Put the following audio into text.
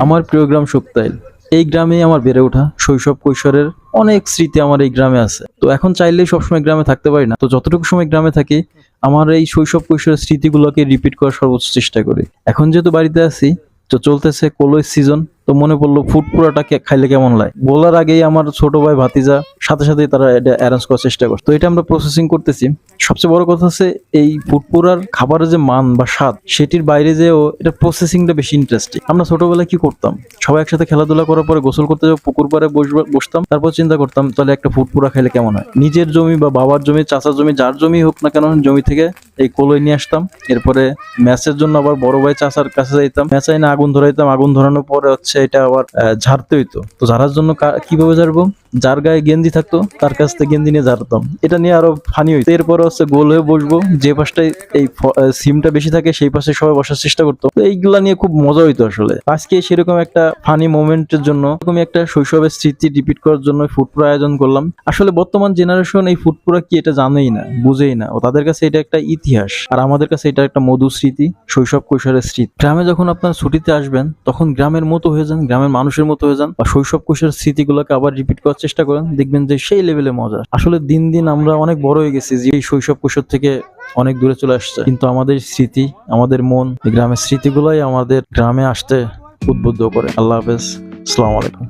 আমার প্রিয় গ্রাম শুক্তাইল। এই গ্রামে আমার বেড়ে ওঠা শৈশব কৈশোরের অনেক স্মৃতি আমার এই গ্রামে আছে। তো এখন চাইলেই সবসময় গ্রামে থাকতে পারি না, তো যতটুকু সময় গ্রামে থাকি আমার এই শৈশব কৈশোরের স্মৃতিগুলোকে রিপিট করার সর্বোচ্চ চেষ্টা করি। এখন যেহেতু বাড়িতে আছি, তো চলতেছে কলই সিজন, তো মনে পড়লো ফুড পুরাটাকে খাইলে কেমন লাগে। বলার আগেই আমার ছোট ভাই ভাতিজা সাথে সাথেই তারা এটা অ্যারেঞ্জ করার চেষ্টা করছে, তো এটা আমরা প্রসেসিং করতেছি। সবচেয়ে বড় কথা হচ্ছে এই ফুড পুরার খাবারের যে মান বা স্বাদ, সেটির বাইরে যেও এটা প্রসেসিংটা বেশি ইন্টারেস্টিং। আমরা ছোটবেলায় কি করতাম, সবাই একসাথে খেলাধুলা করার পরে গোসল করতে যাবো, পুকুর পাড়ে বসতাম, তারপর চিন্তা করতাম তাহলে একটা ফুড পুরা খাইলে কেমন হয়। নিজের জমি বা বাবার জমি, চাচার জমি, যার জমি হোক না কেন, জমি থেকে এই কলই নিয়ে আসতাম। এরপরে ম্যাচের জন্য আবার বড় ভাই চাচার কাছে যাইতাম, ম্যাচ আইনে আগুন ধরাইতাম, আগুন ধরানোর পরে হচ্ছে এটা আবার ঝাড়তে হইতো। তো ঝাড়ার জন্য কিভাবে ঝাড়বো, যার গায়ে গেঞ্জি থাকতো তার কাছ থেকে গেঞ্জি নিয়ে ঝাড়তাম। এটা নিয়ে আরো ফানি হইতো। এরপরে হচ্ছে গোল হয়ে বসবো, যে পাশটায় এই সিমটা বেশি থাকে সেই পাশে সবাই বসার চেষ্টা করতো। তো এইগুলা নিয়ে খুব মজা হইতো আসলে। আজকে সেরকম একটা ফানি মোমেন্টের জন্য, এরকম একটা শৈশবের স্মৃতি রিপিট করার জন্য ফুড পুরা আয়োজন করলাম। আসলে বর্তমান জেনারেশন এই ফুড পুরা কি এটা জানেই না, বুঝেই না। ও তাদের কাছে এটা একটা ইতিহাস, আর আমাদের কাছে এটা একটা মধুর স্মৃতি, শৈশব কৈশোরের স্মৃতি। গ্রামে যখন আপনার ছুটিতে আসবেন তখন গ্রামের মতো হয়ে যান, গ্রামের মানুষের মতো হয়ে যান, বা শৈশব কৈশোরের স্মৃতিগুলোকে আবার রিপিট করার চেষ্টা করেন, দেখবেন যে সেই লেভেলে মজা। আসলে দিন দিন আমরা অনেক বড় হয়ে গেছি, যে এই শৈশব কৈশোর থেকে অনেক দূরে চলে আসছে, কিন্তু আমাদের স্মৃতি, আমাদের মন, এই গ্রামের স্মৃতিগুলোই আমাদের গ্রামে আসতে উদ্বুদ্ধ করে। আল্লাহ হাফেজ, আসসালামু আলাইকুম।